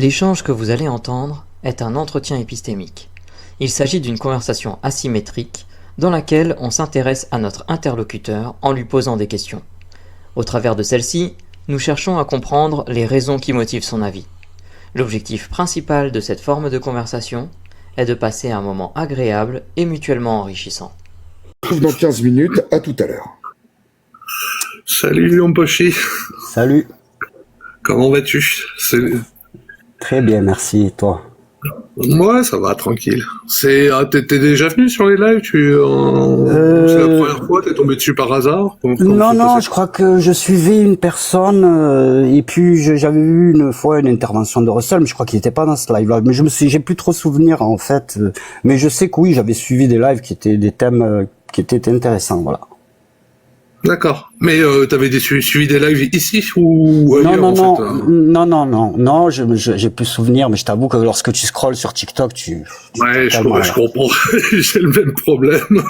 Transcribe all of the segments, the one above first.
L'échange que vous allez entendre est un entretien épistémique. Il s'agit d'une conversation asymétrique dans laquelle on s'intéresse à notre interlocuteur en lui posant des questions. Au travers de celle-ci, nous cherchons à comprendre les raisons qui motivent son avis. L'objectif principal de cette forme de conversation est de passer un moment agréable et mutuellement enrichissant. Dans 15 minutes, à tout à l'heure. Salut Lompochi. Salut. Comment vas-tu? Très bien, merci. Et toi? Moi, ça va, tranquille. T'es déjà venu sur les lives? C'est la première fois? T'es tombé dessus par hasard? Non, je crois que je suivais une personne et puis j'avais vu une fois une intervention de Russell, mais je crois qu'il n'était pas dans ce live-là. Mais j'ai plus trop souvenir en fait. Mais je sais que oui, j'avais suivi des lives qui étaient des thèmes qui étaient intéressants, voilà. D'accord. Mais t'avais suivi des lives ici ou ailleurs, non, j'ai plus souvenir, mais je t'avoue que lorsque tu scrolles sur TikTok, ouais, je comprends. J'ai le même problème.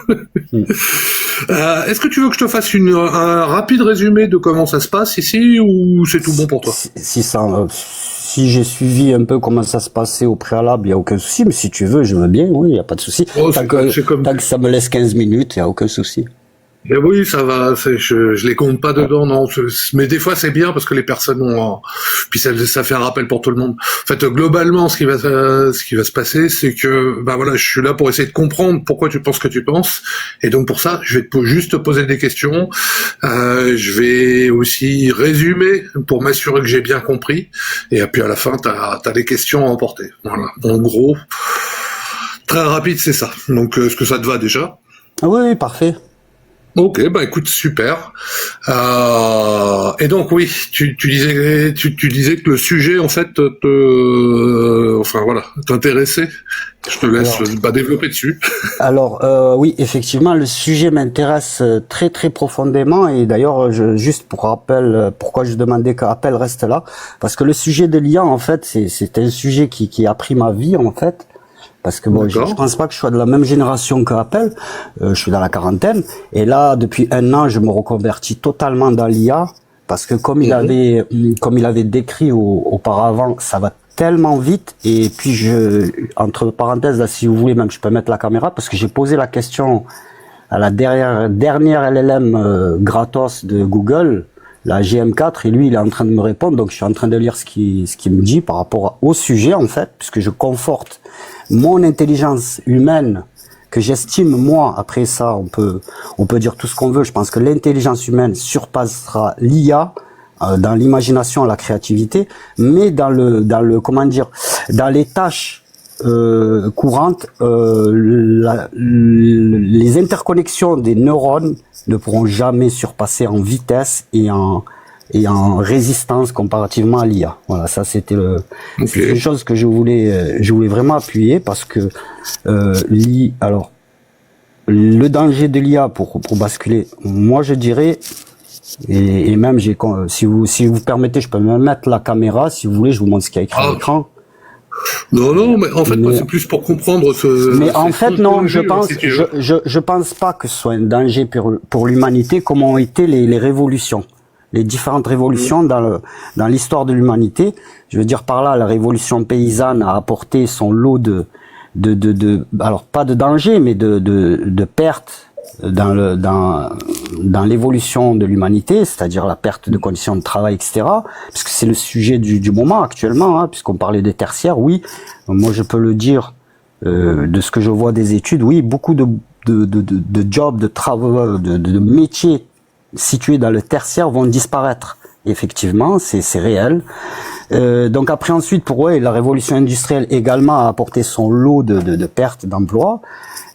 Est-ce que tu veux que je te fasse un rapide résumé de comment ça se passe ici ou c'est tout bon pour toi? Si j'ai suivi un peu comment ça se passait au préalable, il y a aucun souci, mais si tu veux, je veux bien, oui, il y a pas de souci. Tant que ça me laisse 15 minutes, il y a aucun souci. Mais oui, ça va. Je les compte pas dedans, non. Mais des fois, c'est bien parce que les personnes ont. Puis ça fait un rappel pour tout le monde. En fait, globalement, ce qui va se passer, c'est que, voilà, je suis là pour essayer de comprendre pourquoi tu penses ce que tu penses. Et donc pour ça, je vais juste te poser des questions. Je vais aussi résumer pour m'assurer que j'ai bien compris. Et puis à la fin, t'as des questions à emporter. Voilà. En gros, très rapide, c'est ça. Donc, est-ce que ça te va déjà? Oui, parfait. Ok, écoute, super. Et donc oui, tu disais que le sujet en fait t'intéressait. Je te laisse développer dessus. Alors oui, effectivement, le sujet m'intéresse très très profondément et d'ailleurs juste pour rappel, pourquoi je demandais qu'Appel reste là, parce que le sujet de l'IA en fait c'est un sujet qui a pris ma vie en fait. Parce que bon, je pense pas que je sois de la même génération qu'Appel, je suis dans la quarantaine, et là, depuis 1 an, je me reconvertis totalement dans l'IA, parce que comme il avait décrit auparavant, ça va tellement vite, et puis entre parenthèses, là, si vous voulez, même je peux mettre la caméra, parce que j'ai posé la question à la dernière LLM gratos de Google, la GM4, et lui, il est en train de me répondre, donc je suis en train de lire ce qu'il me dit par rapport au sujet, en fait, puisque je conforte mon intelligence humaine, que j'estime, moi, après ça, on peut dire tout ce qu'on veut, je pense que l'intelligence humaine surpassera l'IA, dans l'imagination, la créativité, mais dans les tâches, courantes, les interconnexions des neurones ne pourront jamais surpasser en vitesse et en résistance comparativement à l'IA. Voilà, ça c'était c'est une chose que je voulais vraiment appuyer parce que alors le danger de l'IA pour basculer, moi je dirais et même si vous permettez, je peux même mettre la caméra si vous voulez, je vous montre ce qu'il y a écrit à l'écran. Non, mais en fait, moi, c'est plus pour comprendre Mais en fait, non, je pense pas que ce soit un danger pour l'humanité, comme ont été les révolutions. Les différentes révolutions dans l'histoire de l'humanité. Je veux dire par là, la révolution paysanne a apporté son lot alors pas de danger, mais de pertes dans l'évolution de l'humanité, c'est-à-dire la perte de conditions de travail, etc. Puisque c'est le sujet du moment actuellement, hein, puisqu'on parlait des tertiaires, oui. Moi, je peux le dire de ce que je vois des études, oui, beaucoup de jobs, de travaux, de métiers situés dans le tertiaire vont disparaître. Effectivement, c'est réel. Donc après ensuite, la révolution industrielle également a apporté son lot de pertes d'emplois.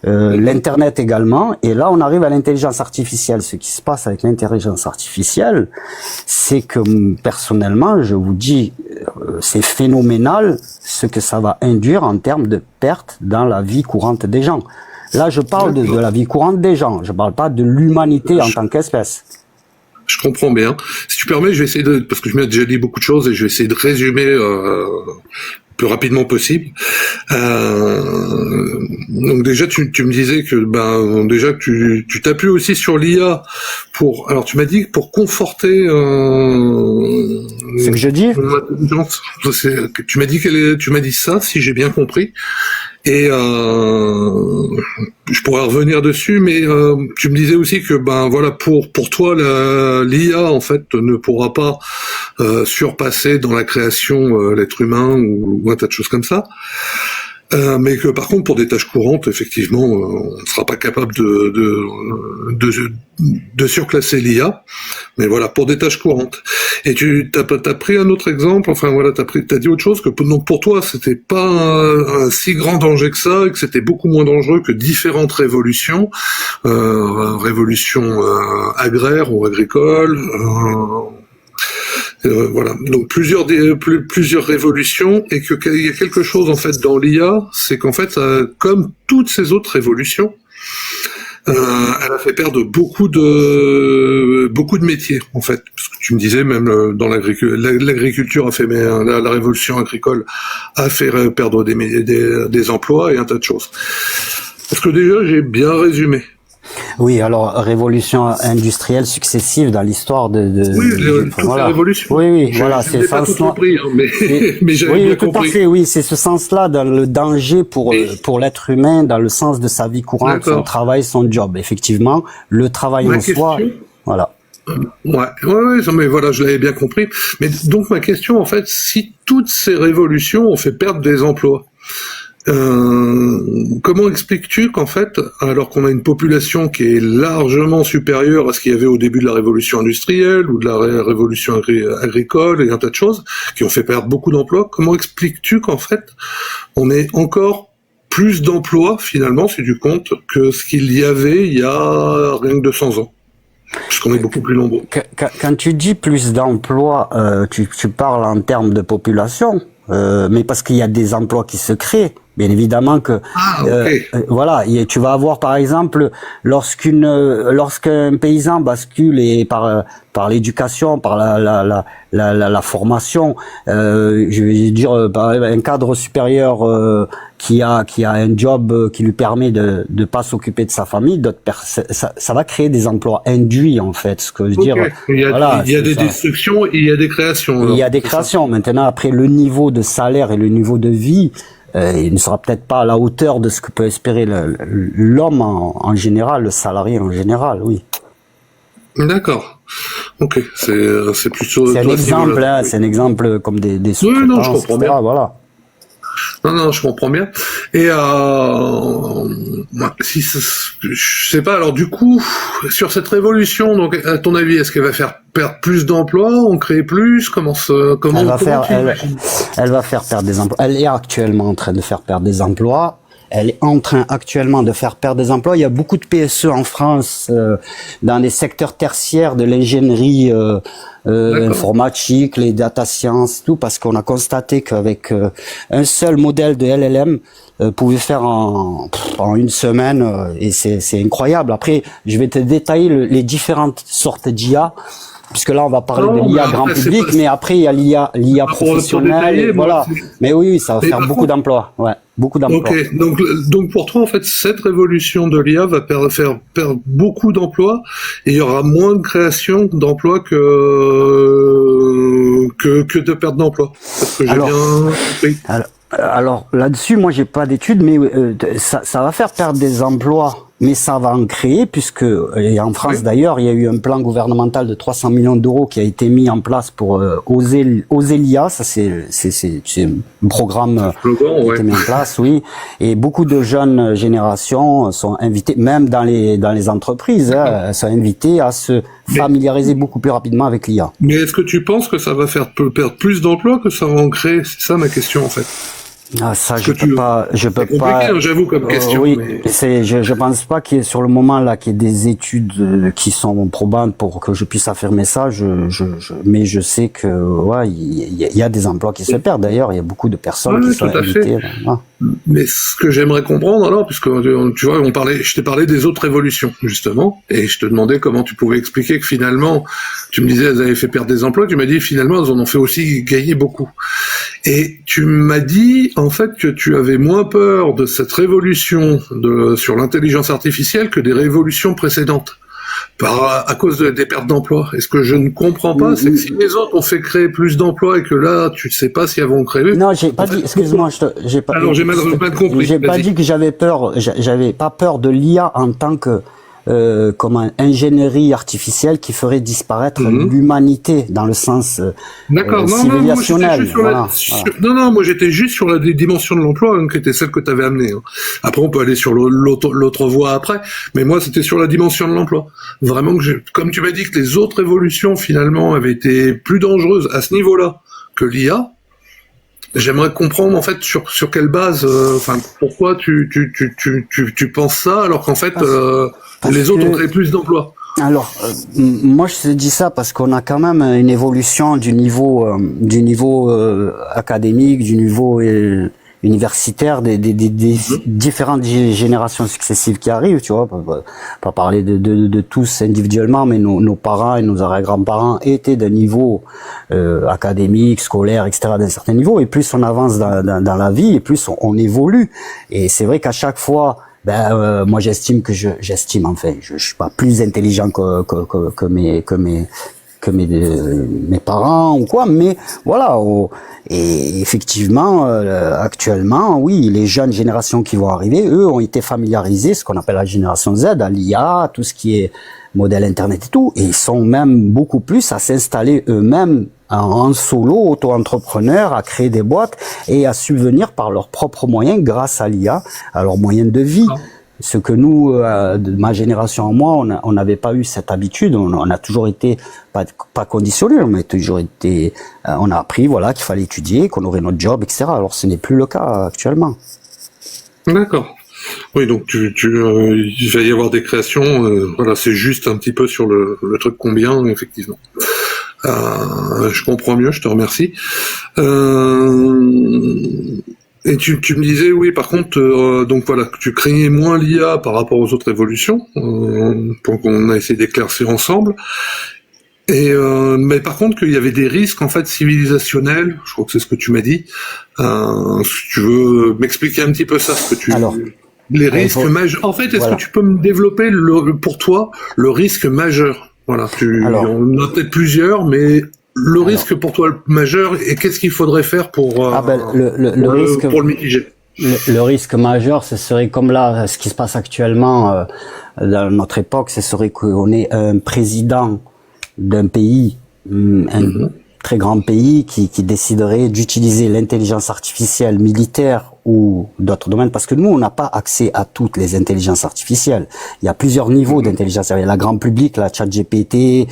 L'internet également, et là on arrive à l'intelligence artificielle. Ce qui se passe avec l'intelligence artificielle, c'est que personnellement, je vous dis, c'est phénoménal ce que ça va induire en termes de pertes dans la vie courante des gens. Là, je parle de la vie courante des gens, je parle pas de l'humanité en tant qu'espèce. Je comprends bien. Si tu permets, je vais essayer parce que je m'ai déjà dit beaucoup de choses et je vais essayer de résumer plus rapidement possible. Donc déjà, tu me disais que déjà tu t'appuies aussi sur l'IA pour. Alors tu m'as dit pour conforter. C'est que je dis. Tu m'as dit tu m'as dit ça, si j'ai bien compris. Et je pourrais revenir dessus, mais tu me disais aussi que voilà, pour toi l'IA en fait ne pourra pas surpasser dans la création l'être humain ou un tas de choses comme ça. Mais que par contre pour des tâches courantes, effectivement, on ne sera pas capable de surclasser l'IA. Mais voilà, pour des tâches courantes. Et t'as pris un autre exemple. Enfin voilà, t'as dit autre chose que donc pour toi c'était pas un si grand danger que ça, et que c'était beaucoup moins dangereux que différentes révolutions, révolutions agraires ou agricoles. Voilà, donc plusieurs révolutions, et qu'il y a quelque chose en fait dans l'IA, c'est qu'en fait, comme toutes ces autres révolutions, elle a fait perdre beaucoup de métiers en fait. Parce que tu me disais même dans l'agriculture a fait, mais la révolution agricole a fait perdre des emplois et un tas de choses. Est-ce que déjà j'ai bien résumé? Oui, alors révolution industrielle successive dans l'histoire toutes voilà. les révolutions. Oui, voilà, c'est pas tout compris, hein, mais j'avais oui, bien tout compris. à fait, oui, c'est ce sens-là dans le danger pour l'être humain, dans le sens de sa vie courante, son travail, son job. Effectivement, le travail en soi, voilà. Ouais, mais voilà, je l'avais bien compris. Mais donc ma question, en fait, si toutes ces révolutions ont fait perdre des emplois, comment expliques-tu qu'en fait, alors qu'on a une population qui est largement supérieure à ce qu'il y avait au début de la révolution industrielle ou de la révolution agricole et un tas de choses qui ont fait perdre beaucoup d'emplois, comment expliques-tu qu'en fait, on ait encore plus d'emplois finalement, si tu comptes, que ce qu'il y avait il y a rien que 200 ans? Puisqu'on est beaucoup plus nombreux. Quand tu dis plus d'emplois, tu parles en termes de population, mais parce qu'il y a des emplois qui se créent. Bien évidemment que voilà, et tu vas avoir par exemple lorsqu'un paysan bascule et par l'éducation, par la formation, je vais dire un cadre supérieur qui a un job qui lui permet de pas s'occuper de sa famille, ça va créer des emplois induits en fait, ce que je veux dire. Il y a des destructions et il y a des créations. Il y a des créations. Maintenant, après le niveau de salaire et le niveau de vie, il ne sera peut-être pas à la hauteur de ce que peut espérer l'homme en général, le salarié en général, oui. D'accord. Ok, c'est plutôt. C'est un exemple, hein, c'est un exemple comme des sous-traitances, oui, non, je comprends bien. Voilà. Non, je comprends bien. Et je sais pas. Alors du coup, sur cette révolution, donc à ton avis, est-ce qu'elle va faire perdre plus d'emplois, on crée plus, comment elle va faire perdre des emplois. Elle est actuellement en train de faire perdre des emplois. Elle est en train actuellement de faire perdre des emplois. Il y a beaucoup de PSE en France dans les secteurs tertiaires de l'ingénierie informatique, les data science, tout, parce qu'on a constaté qu'avec un seul modèle de LLM pouvait faire en une semaine, et c'est incroyable. Après, je vais te détailler les différentes sortes d'IA. Puisque là, on va parler de l'IA grand public, mais après, il y a l'IA professionnelle, voilà. Mais oui, ça va faire beaucoup d'emplois, ouais. Beaucoup d'emplois. Ok, donc pour toi, en fait, cette révolution de l'IA va faire perdre beaucoup d'emplois, et il y aura moins de création d'emplois que de perte d'emplois. Parce que j'ai bien compris. Alors là-dessus, moi, j'ai pas d'études, mais ça va faire perdre des emplois. Mais ça va en créer, puisque et en France d'ailleurs, il y a eu un plan gouvernemental de 300 millions d'euros qui a été mis en place pour oser l'IA. Ça c'est un programme qui a été mis en place, oui. Et beaucoup de jeunes générations sont invitées, même dans les entreprises, sont invitées à se familiariser beaucoup plus rapidement avec l'IA. Mais est-ce que tu penses que ça va faire perdre plus d'emplois que ça va en créer? C'est ça ma question en fait. Ah, ça, je peux pas. J'avoue comme question. Oui, mais... je pense pas qu'il y ait sur le moment là qu'il y ait des études qui sont probantes pour que je puisse affirmer ça. Mais je sais que il y a des emplois qui se perdent. D'ailleurs, il y a beaucoup de personnes qui sont invitées. Mais ce que j'aimerais comprendre alors, puisque tu vois, je t'ai parlé des autres révolutions justement, et je te demandais comment tu pouvais expliquer que finalement, tu me disais elles avaient fait perdre des emplois, tu m'as dit finalement elles en ont fait aussi gagner beaucoup. Et tu m'as dit en fait que tu avais moins peur de cette révolution sur l'intelligence artificielle que des révolutions précédentes. À cause des pertes d'emplois. Et ce que je ne comprends pas, c'est que si les autres ont fait créer plus d'emplois et que là, tu ne sais pas s'ils vont créer. Non, j'ai pas dit, excuse-moi, j'ai pas. Alors, j'ai mal compris. J'ai pas dit que j'avais pas peur de l'IA en tant que, comme une ingénierie artificielle qui ferait disparaître l'humanité dans le sens civilisationnel. Non, moi j'étais juste sur la dimension de l'emploi, qui était celle que tu avais amenée. Après, on peut aller sur l'autre voie après, mais moi c'était sur la dimension de l'emploi. Vraiment comme tu m'as dit que les autres évolutions finalement avaient été plus dangereuses à ce niveau-là que l'IA. J'aimerais comprendre en fait sur quelle base, pourquoi tu penses ça alors qu'en fait les autres ont créé plus d'emplois. Alors, moi je te dis ça parce qu'on a quand même une évolution du niveau académique, du niveau universitaire, des différentes générations successives qui arrivent, tu vois, pas parler de tous individuellement, mais nos parents et nos arrière-grands-parents étaient d'un niveau académique, scolaire, etc., d'un certain niveau, et plus on avance dans la vie, et plus on évolue. Et c'est vrai qu'à chaque fois, moi j'estime que je suis pas plus intelligent que mes parents ou quoi, mais voilà. Et effectivement, actuellement, oui, les jeunes générations qui vont arriver, eux, ont été familiarisés, ce qu'on appelle la génération Z, à l'IA, tout ce qui est modèle Internet et tout, et ils sont même beaucoup plus à s'installer eux-mêmes en solo, auto-entrepreneurs, à créer des boîtes et à subvenir par leurs propres moyens grâce à l'IA, à leurs moyens de vie. Ce que nous, de ma génération en moi, on n'avait pas eu cette habitude. On a toujours été pas conditionné, mais toujours été. On a appris, voilà, qu'il fallait étudier, qu'on aurait notre job, etc. Alors ce n'est plus le cas actuellement. D'accord. Oui, donc il va y avoir des créations. Voilà, c'est juste un petit peu sur le truc combien, effectivement. Je comprends mieux. Je te remercie. Et tu me disais, oui, par contre, donc voilà, que tu craignais moins l'IA par rapport aux autres évolutions, pour qu'on a essayé d'éclaircir ensemble. Et mais par contre, qu'il y avait des risques en fait civilisationnels. Je crois que c'est ce que tu m'as dit. Si tu veux m'expliquer un petit peu ça, ce que tu. Alors, les risques majeurs. En fait, est-ce que tu peux me développer pour toi le risque majeur? Voilà, on en a peut-être plusieurs, mais le risque pour toi le majeur, et qu'est-ce qu'il faudrait faire pour le mitiger? Le risque majeur, ce serait comme là, ce qui se passe actuellement dans notre époque, ce serait qu'on ait un président d'un pays, un très grand pays, qui déciderait d'utiliser l'intelligence artificielle militaire ou d'autres domaines, parce que nous, on n'a pas accès à toutes les intelligences artificielles. Il y a plusieurs niveaux d'intelligence. Il y a la grande public, la ChatGPT,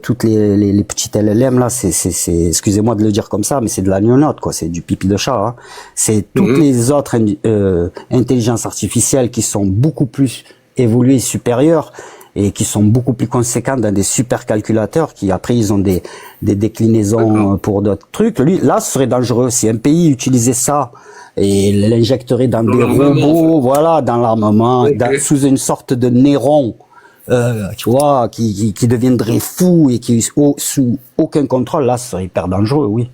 toutes les petites LLM là, c'est excusez-moi de le dire comme ça, mais c'est de la gnognotte, quoi. C'est du pipi de chat. Hein. C'est toutes les autres intelligences artificielles qui sont beaucoup plus évoluées, supérieures, et qui sont beaucoup plus conséquentes dans des supercalculateurs qui après ils ont des déclinaisons pour d'autres trucs. Lui, là, ce serait dangereux si un pays utilisait ça et l'injecterait dans des robots, voilà, dans l'armement, sous une sorte de néron, tu vois, qui deviendrait fou et qui sous aucun contrôle. Là, ce serait hyper dangereux, oui.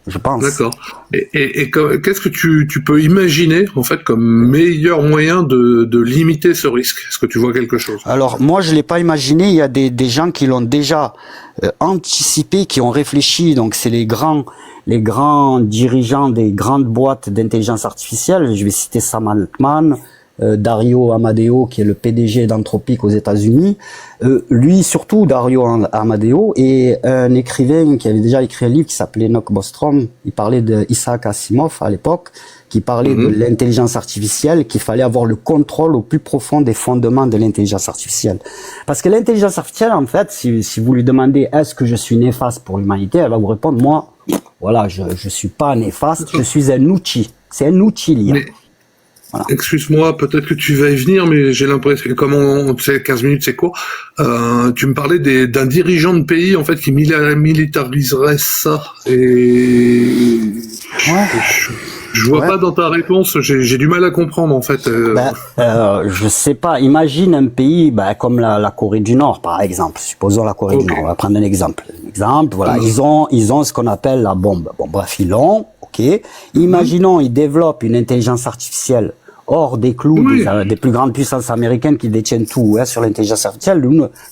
Je pense. D'accord. Et qu'est-ce que tu peux imaginer en fait comme meilleur moyen de limiter ce risque? Est-ce que tu vois quelque chose? Alors moi je l'ai pas imaginé. Il y a des gens qui l'ont déjà anticipé, qui ont réfléchi. Donc c'est les grands dirigeants des grandes boîtes d'intelligence artificielle. Je vais citer Sam Altman, Dario Amadeo, qui est le PDG d'Anthropic aux États-Unis. Lui, surtout Dario Amadeo, et un écrivain qui avait déjà écrit un livre qui s'appelait Enoch Bostrom. Il parlait de Isaac Asimov à l'époque, qui parlait de l'intelligence artificielle, qu'il fallait avoir le contrôle au plus profond des fondements de l'intelligence artificielle. Parce que l'intelligence artificielle, en fait, si vous lui demandez est-ce que je suis néfaste pour l'humanité, elle va vous répondre moi, voilà, je suis pas néfaste, je suis un outil. C'est un outil lié. Voilà. Excuse-moi, peut-être que tu vas y venir, mais j'ai l'impression que comme on sait 15 minutes, c'est quoi? Tu me parlais d'un dirigeant de pays en fait qui militariserait ça. Et Je vois Ouais. pas dans ta réponse, j'ai du mal à comprendre en fait. Je sais pas. Imagine un pays comme la Corée du Nord, par exemple. Supposons la Corée du Ok. Nord. On va prendre un exemple. Voilà. Mhm. Ils ont ce qu'on appelle la bombe. Bon, bref, ils l'ont. Ok. Imaginons, ils développent une intelligence artificielle hors des clous Oui. des plus grandes puissances américaines qui détiennent tout sur l'intelligence artificielle.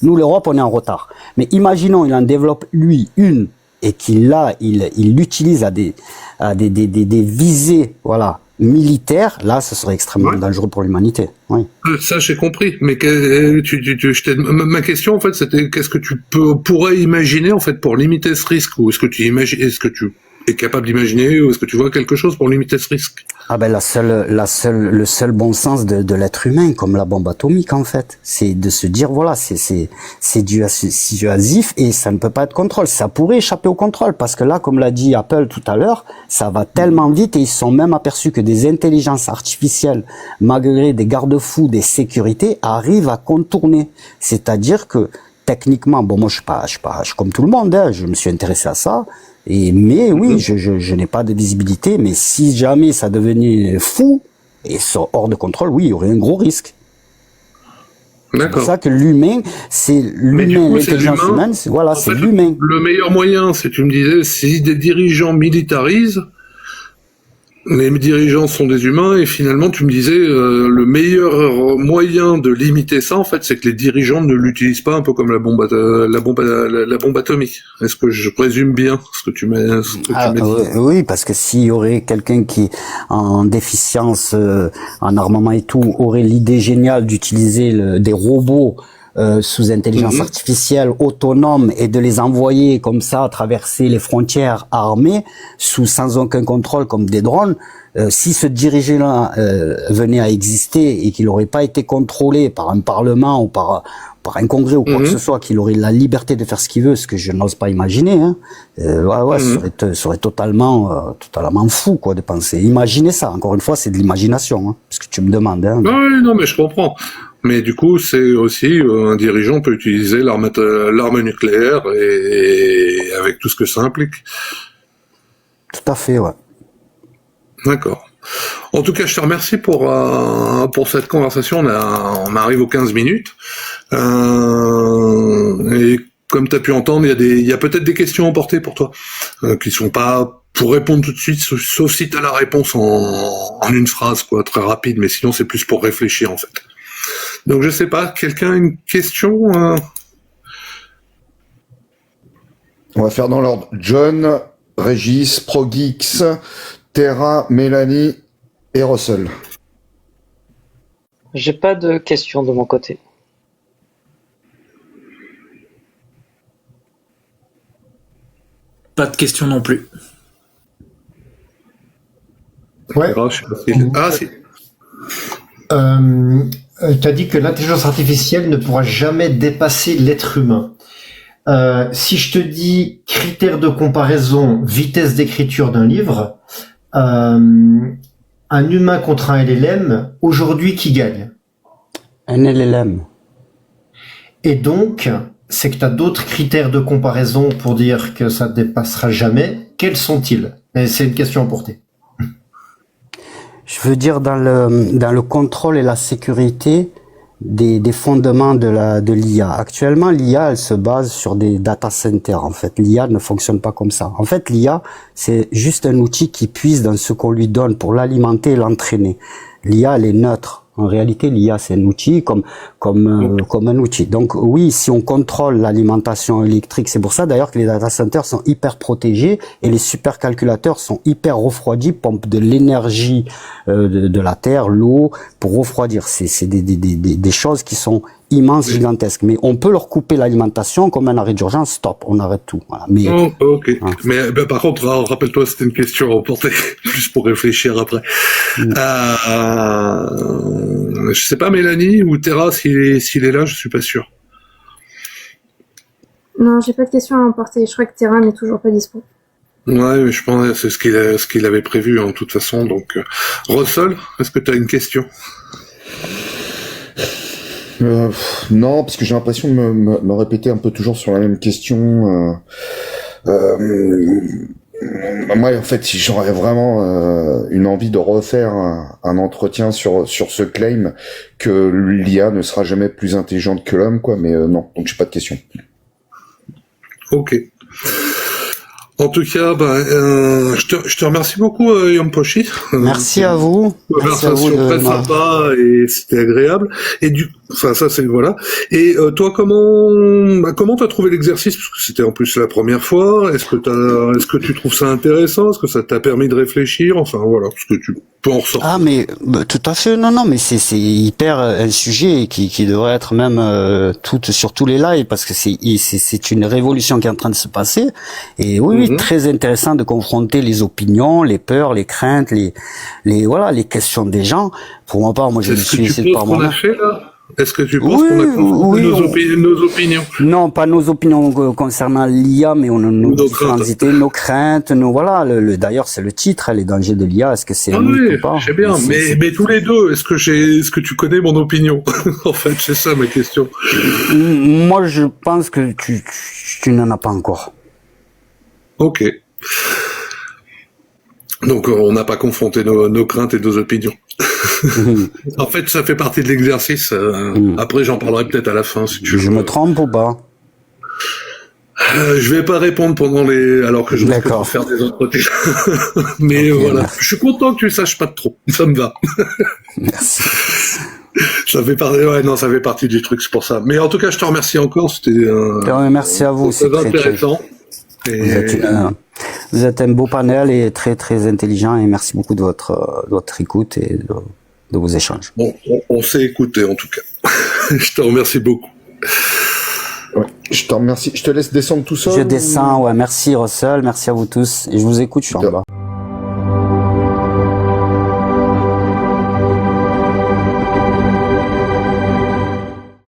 Nous, l'Europe, on est en retard. Mais imaginons, il en développe lui une et il l'utilise à des visées, voilà, militaires. Là, ce serait extrêmement Ouais. dangereux pour l'humanité. Oui. Ça, j'ai compris. Mais ma question, en fait, c'était qu'est-ce que tu pourrais imaginer, en fait, pour limiter ce risque? Ou est-ce que tu es capable d'imaginer, ou est-ce que tu vois quelque chose pour limiter ce risque? Ah ben le seul bon sens de l'être humain, comme la bombe atomique en fait, c'est de se dire voilà, c'est dissuasif et ça ne peut pas être contrôle. Ça pourrait échapper au contrôle parce que là, comme l'a dit Apple tout à l'heure, ça va tellement vite et ils se sont même aperçus que des intelligences artificielles, malgré des garde-fous, des sécurités, arrivent à contourner. C'est-à-dire que techniquement, bon moi je suis comme tout le monde, hein, je me suis intéressé à ça. Mais oui, je n'ai pas de visibilité, mais si jamais ça devenait fou et hors de contrôle, oui, il y aurait un gros risque. C'est pour D'accord. ça que l'humain, c'est Mais du coup, c'est l'intelligence l'humain. humaine, En c'est fait, l'humain. le meilleur moyen, c'est, tu me disais, si des dirigeants militarisent, les dirigeants sont des humains, et finalement, tu me disais, le meilleur moyen de limiter ça, en fait, c'est que les dirigeants ne l'utilisent pas, un peu comme la bombe atomique. Est-ce que je présume bien ce que tu m'as dit? Oui, parce que s'il y aurait quelqu'un qui, en déficience, en armement et tout, aurait l'idée géniale d'utiliser des robots sous intelligence artificielle autonome et de les envoyer comme ça traverser les frontières armées sans aucun contrôle comme des drones, si ce dirigeant-là venait à exister et qu'il n'aurait pas été contrôlé par un parlement ou par un congrès ou quoi que ce soit, qu'il aurait la liberté de faire ce qu'il veut, ce que je n'ose pas imaginer, hein, ça serait totalement fou quoi de penser. Imaginez ça, encore une fois, c'est de l'imagination, hein, parce que tu me demandes. Hein. Oui, non, mais je comprends. Mais du coup, c'est aussi un dirigeant peut utiliser l'arme nucléaire et avec tout ce que ça implique. Tout à fait, ouais. D'accord. En tout cas, je te remercie pour cette conversation. On arrive aux 15 minutes. Et comme tu as pu entendre, il y a peut-être des questions emportées pour toi qui sont pas pour répondre tout de suite, sauf si tu as la réponse en une phrase, quoi, très rapide. Mais sinon, c'est plus pour réfléchir en fait. Donc je sais pas, quelqu'un a une question On va faire dans l'ordre. John, Régis, Progix, Terra, Mélanie et Russell. J'ai pas de questions de mon côté. Pas de question non plus. Ouais. Si. Tu as dit que l'intelligence artificielle ne pourra jamais dépasser l'être humain. Si je te dis critères de comparaison, vitesse d'écriture d'un livre, un humain contre un LLM, aujourd'hui qui gagne? Un LLM. Et donc, c'est que tu as d'autres critères de comparaison pour dire que ça ne dépassera jamais. Quels sont-ils? Et c'est une question emportée. Je veux dire dans le contrôle et la sécurité des fondements de l'IA. Actuellement, l'IA, elle se base sur des data centers. En fait, l'IA ne fonctionne pas comme ça. En fait, l'IA, c'est juste un outil qui puise dans ce qu'on lui donne pour l'alimenter et l'entraîner. L'IA, elle est neutre. En réalité, l'IA, c'est un outil comme un outil. Donc oui, si on contrôle l'alimentation électrique, c'est pour ça d'ailleurs que les data centers sont hyper protégés et les supercalculateurs sont hyper refroidis, pompent de l'énergie de la terre, l'eau pour refroidir. C'est des choses qui sont immenses, gigantesques. Mais on peut leur couper l'alimentation comme un arrêt d'urgence, stop, on arrête tout. Voilà. Mais ok. Mais par contre, rappelle-toi, c'était une question emportée, juste pour réfléchir après. Je sais pas, Mélanie ou Terra, s'il est là, je suis pas sûr. Non, j'ai pas de questions à emporter. Je crois que Terra n'est toujours pas dispo. Ouais, mais je pense que c'est ce qu'il avait prévu en toute façon. Donc, Russell, est-ce que tu as une question? Non, parce que j'ai l'impression de me répéter un peu toujours sur la même question. Moi, en fait, si j'aurais vraiment une envie de refaire un entretien sur ce claim que l'IA ne sera jamais plus intelligente que l'homme, quoi. Mais non, donc j'ai pas de questions. Ok. En tout cas, je te remercie beaucoup, Yampochi. Merci à vous. Conversation très sympa et c'était agréable. Et ça c'est voilà. Et toi, comment t'as trouvé l'exercice, parce que c'était en plus la première fois. Est-ce que tu trouves ça intéressant? Est-ce que ça t'a permis de réfléchir? Enfin voilà, parce que tu peux en ressortir. Ah mais tout à fait. Non, mais c'est hyper un sujet qui devrait être même sur tous les lives, parce que c'est une révolution qui est en train de se passer. Et oui, très intéressant de confronter les opinions, les peurs, les craintes, les questions des gens. Pour ma part, moi je suis essayé par moi-même. Est-ce que tu penses qu'on a confronté nos opinions? Non, pas nos opinions concernant l'IA, mais nos différentes idées, nos craintes, d'ailleurs c'est le titre, les dangers de l'IA. Est-ce que c'est un mythe ou pas? Je sais bien, mais tous les deux, est-ce que tu connais mon opinion? En fait, c'est ça ma question. Moi, je pense que tu n'en as pas encore. Ok. Donc on n'a pas confronté nos craintes et nos opinions. En fait, ça fait partie de l'exercice. Après, j'en parlerai peut-être à la fin, si tu veux. Je me trompe ou pas? Je vais pas répondre alors que je risque de faire des entretiens. Mais voilà, merci. Je suis content que tu saches pas trop. Ça me va. Merci. Ça fait partie du truc, c'est pour ça. Mais en tout cas, je te remercie encore. C'était. Merci à vous. C'est très intéressant. Vous êtes un beau panel et très très intelligent, et merci beaucoup de votre écoute et de vos échanges. Bon, on s'est écouté en tout cas. Je te remercie beaucoup. Ouais, je te remercie. Je te laisse descendre tout seul. Je descends, ouais. Merci Russell, merci à vous tous. Et je vous écoute, je suis en bas.